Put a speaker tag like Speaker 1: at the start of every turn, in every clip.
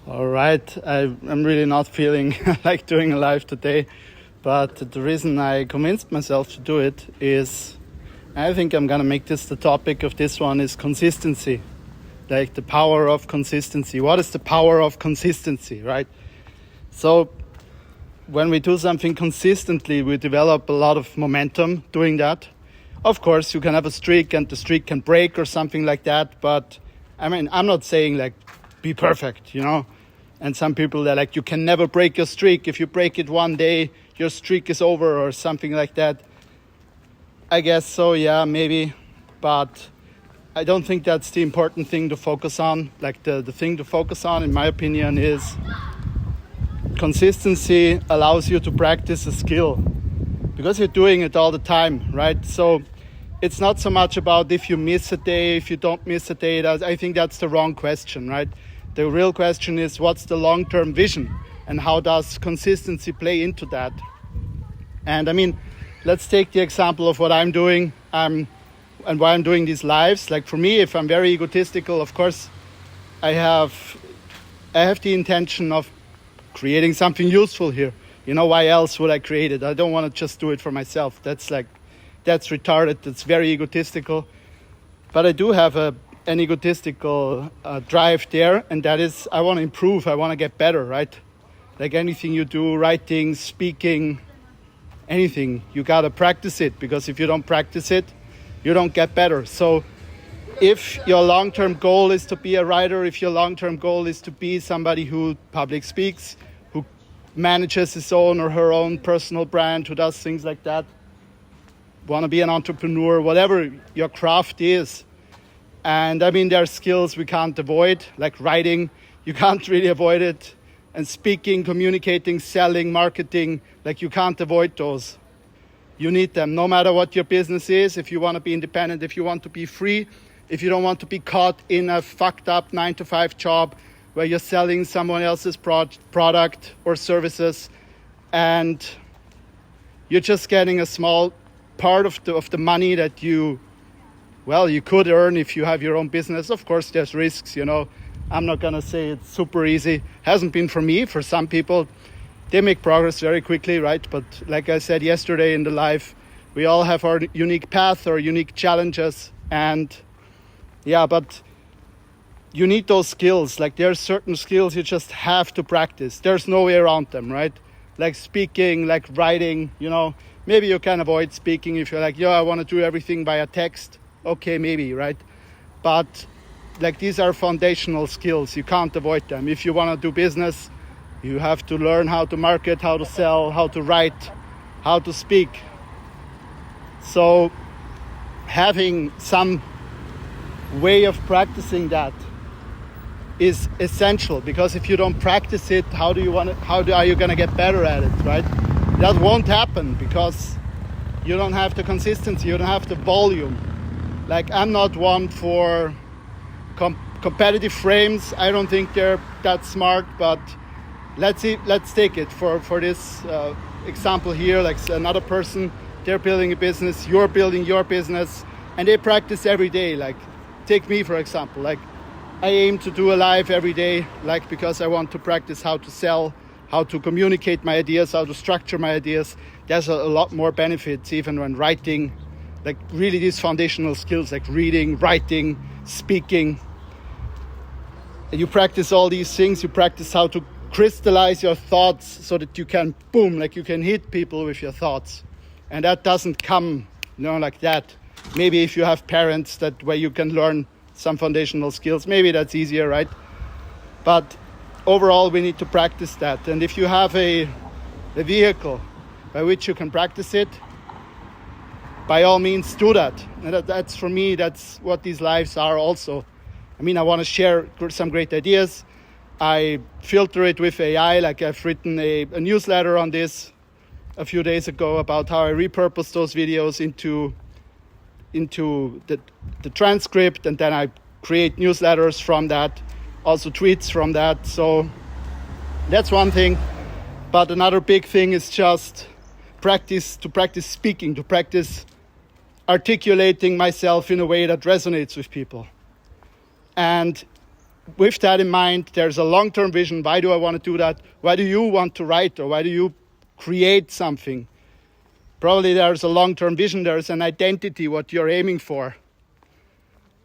Speaker 1: All right, I'm really not feeling like doing a live today, but the reason I convinced myself to do it is I think I'm gonna make this the topic of this one is consistency, like the power of consistency. What is the power of consistency, right? So when we do something consistently, we develop a lot of momentum doing that. Of course, you can have a streak and the streak can break or something like that, but I mean, I'm not saying like be perfect, And some people, they're like, you can never break your streak. If you break it one day, your streak is over or something like that. I guess so, yeah, maybe. But I don't think that's the important thing to focus on. Like the thing to focus on, in my opinion, is consistency allows you to practice a skill because you're doing it all the time, right? So it's not so much about if you miss a day, if you don't miss a day. I think that's the wrong question, right? The real question is what's the long-term vision and how does consistency play into that? And I mean, let's take the example of what I'm doing and why I'm doing these lives. Like for me, if I'm very egotistical, of course, I have the intention of creating something useful here. Why else would I create it? I don't want to just do it for myself. That's retarded. That's very egotistical. But I do have an egotistical drive there, and that is I want to improve. I want to get better, right? Like anything you do, writing, speaking, anything, you got to practice it, because if you don't practice it, you don't get better. So if your long-term goal is to be a writer, if your long-term goal is to be somebody who public speaks, who manages his own or her own personal brand, who does things like that, want to be an entrepreneur, whatever your craft is. And I mean, there are skills we can't avoid, like writing, you can't really avoid it. And speaking, communicating, selling, marketing, like you can't avoid those. You need them, no matter what your business is. If you want to be independent, if you want to be free, if you don't want to be caught in a fucked up 9-to-5 job where you're selling someone else's product or services and you're just getting a small part of the money that you could earn if you have your own business. Of course, there's risks, I'm not going to say it's super easy. Hasn't been for me. For some people, they make progress very quickly, right? But like I said yesterday in the live, we all have our unique path or unique challenges. And yeah, but you need those skills. Like there are certain skills you just have to practice. There's no way around them, right? Like speaking, like writing, Maybe you can avoid speaking if you're like, I want to do everything via text. Okay, maybe, right? But like these are foundational skills. You can't avoid them. If you want to do business, you have to learn how to market, how to sell, how to write, how to speak. So having some way of practicing that is essential, because if you don't practice it, how are you going to get better at it, right? That won't happen because you don't have the consistency, you don't have the volume. Like I'm not one for competitive frames. I don't think they're that smart, but let's take it for this example here. Like another person, they're building a business, you're building your business, and they practice every day. Like take me, for example. Like I aim to do a live every day, like because I want to practice how to sell, how to communicate my ideas, how to structure my ideas. There's a lot more benefits even when writing, like really these foundational skills like reading, writing, speaking. And you practice all these things. You practice how to crystallize your thoughts so that you can you can hit people with your thoughts. And that doesn't come like that. Maybe if you have parents where you can learn some foundational skills, maybe that's easier, right? But overall, we need to practice that. And if you have a vehicle by which you can practice it, by all means do that. And that's for me, that's what these lives are also. I mean, I want to share some great ideas. I filter it with AI, like I've written a newsletter on this a few days ago about how I repurpose those videos into the transcript, and then I create newsletters from that, also tweets from that. So that's one thing. But another big thing is just practice speaking, to practice articulating myself in a way that resonates with people. And with that in mind, there's a long-term vision. Why do I want to do that? Why do you want to write, or why do you create something? Probably there's a long-term vision, there's an identity, what you're aiming for.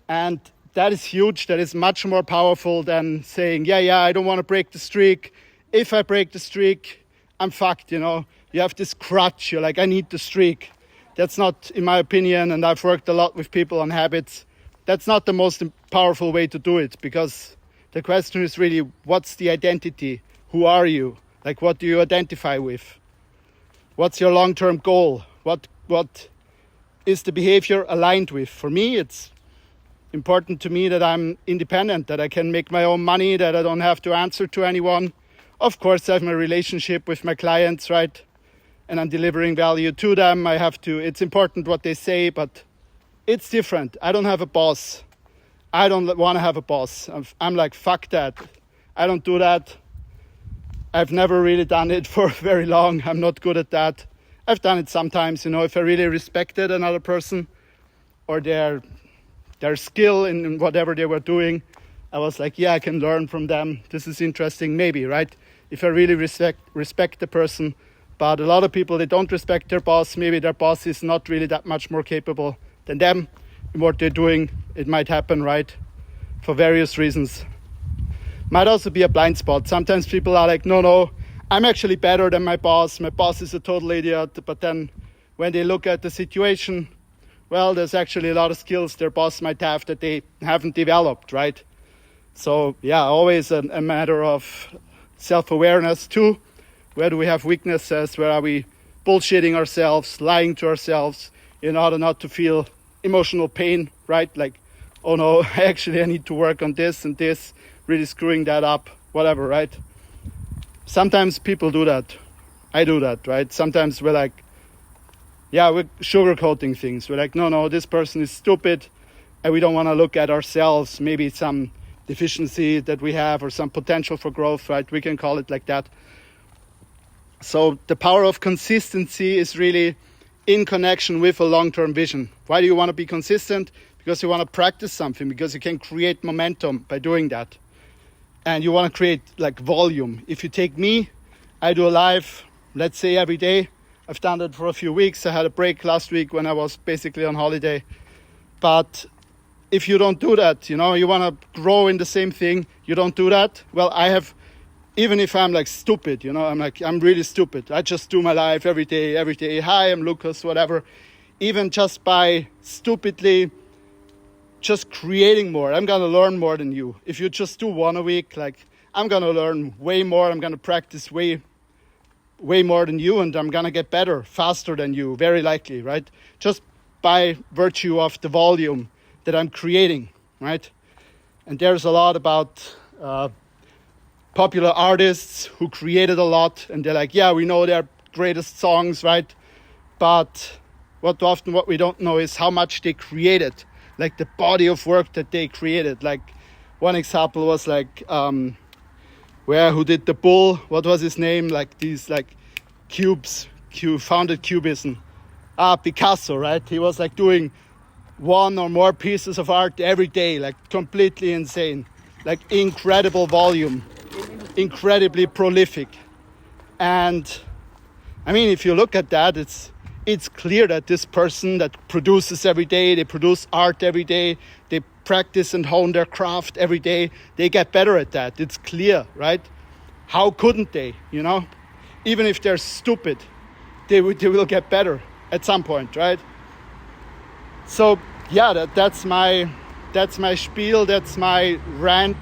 Speaker 1: And that is huge. That is much more powerful than saying, yeah, I don't want to break the streak. If I break the streak, I'm fucked, you know. You have this crutch, you're like, I need the streak. That's not, in my opinion, and I've worked a lot with people on habits, that's not the most powerful way to do it, because the question is really, what's the identity? Who are you? Like, what do you identify with? What's your long-term goal? What is the behavior aligned with? For me, it's important to me that I'm independent, that I can make my own money, that I don't have to answer to anyone. Of course, I have my relationship with my clients, right? And I'm delivering value to them. It's important what they say, but it's different. I don't have a boss. I don't want to have a boss. I'm like, fuck that. I don't do that. I've never really done it for very long. I'm not good at that. I've done it sometimes, you know, if I really respected another person or their skill in whatever they were doing. I was like, yeah, I can learn from them. This is interesting, maybe, right? If I really respect the person. But a lot of people, they don't respect their boss. Maybe their boss is not really that much more capable than them in what they're doing. It might happen, right? For various reasons. Might also be a blind spot. Sometimes people are like, no, I'm actually better than my boss. My boss is a total idiot. But then when they look at the situation, well, there's actually a lot of skills their boss might have that they haven't developed, right? So yeah, always a matter of self-awareness too. Where do we have weaknesses? Where are we bullshitting ourselves, lying to ourselves in order not to feel emotional pain, right? Like, oh no, I need to work on this and this, really screwing that up, whatever, right? Sometimes people do that. I do that, right? Sometimes we're like, yeah, we're sugarcoating things. We're like, no, this person is stupid, and we don't want to look at ourselves, maybe some deficiency that we have or some potential for growth, right? We can call it like that. So the power of consistency is really in connection with a long-term vision. Why do you want to be consistent? Because you want to practice something, because you can create momentum by doing that. And you want to create like volume. If you take me, I do a live, let's say every day. I've done that for a few weeks. I had a break last week when I was basically on holiday. But if you don't do that, you know, you want to grow in the same thing, you don't do that. Well, even if I'm like stupid, you know, I'm really stupid. I just do my life every day. Hi, I'm Lucas, whatever. Even just by stupidly just creating more, I'm going to learn more than you. If you just do one a week, like I'm going to learn way more. I'm going to practice way more than you, and I'm going to get better faster than you, very likely, right? Just by virtue of the volume that I'm creating, right? And there's a lot about popular artists who created a lot, and they're like, yeah, we know their greatest songs, right? But what we don't know is how much they created, like the body of work that they created. Like one example was like, who did the bull? What was his name? Like these like cubes, founded Cubism. Picasso, right? He was like doing one or more pieces of art every day, like completely insane, like incredible volume, incredibly prolific. And I mean, if you look at that, it's clear that this person that produces every day, they produce art every day, they practice and hone their craft every day, they get better at that. It's clear, right? How couldn't they, you know? Even if they're stupid, they will get better at some point, right? So yeah, that's my spiel, that's my rant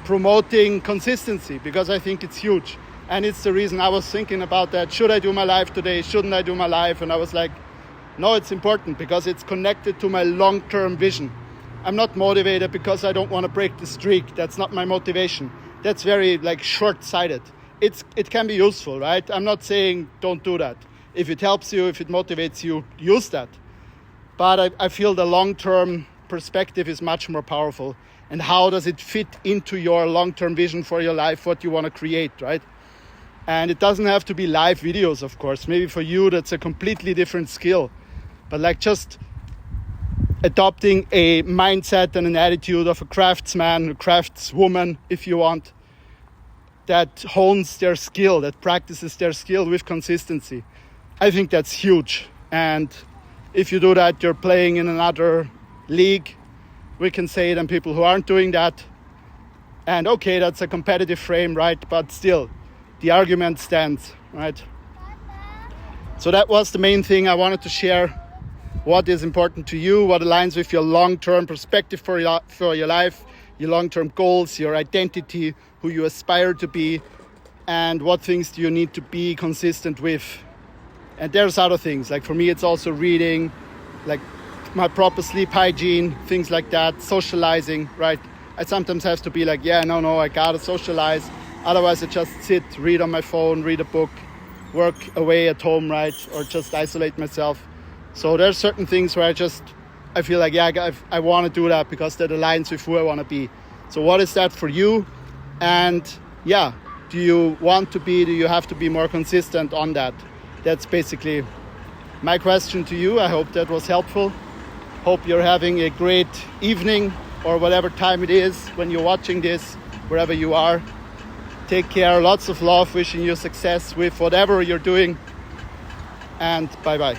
Speaker 1: promoting consistency, because I think it's huge. And it's the reason I was thinking about that. Should I do my live today? Shouldn't I do my live? And I was like, no, it's important because it's connected to my long-term vision. I'm not motivated because I don't want to break the streak. That's not my motivation. That's very like short-sighted. It can be useful, right? I'm not saying don't do that. If it helps you, if it motivates you, use that. But I feel the long-term perspective is much more powerful. And how does it fit into your long-term vision for your life, what you want to create, right? And it doesn't have to be live videos, of course. Maybe for you, that's a completely different skill. But like just adopting a mindset and an attitude of a craftsman, a craftswoman, if you want, that hones their skill, that practices their skill with consistency. I think that's huge. And if you do that, you're playing in another league, we can say, than people who aren't doing that. And okay, that's a competitive frame, right? But still, the argument stands, right? So that was the main thing I wanted to share. What is important to you, what aligns with your long-term perspective for your life, your long-term goals, your identity, who you aspire to be, and what things do you need to be consistent with. And there's other things, like for me it's also reading, like my proper sleep hygiene, things like that, socializing, right? I sometimes have to be like, yeah, no, I gotta socialize, otherwise I just sit, read on my phone, read a book, work away at home, right? Or just isolate myself. So there's certain things where I feel like, yeah, I want to do that because that aligns with who I want to be. So what is that for you? And yeah, do you have to be more consistent on that? That's basically my question to you. I hope that was helpful. Hope you're having a great evening or whatever time it is when you're watching this, wherever you are. Take care, lots of love, wishing you success with whatever you're doing, and bye-bye.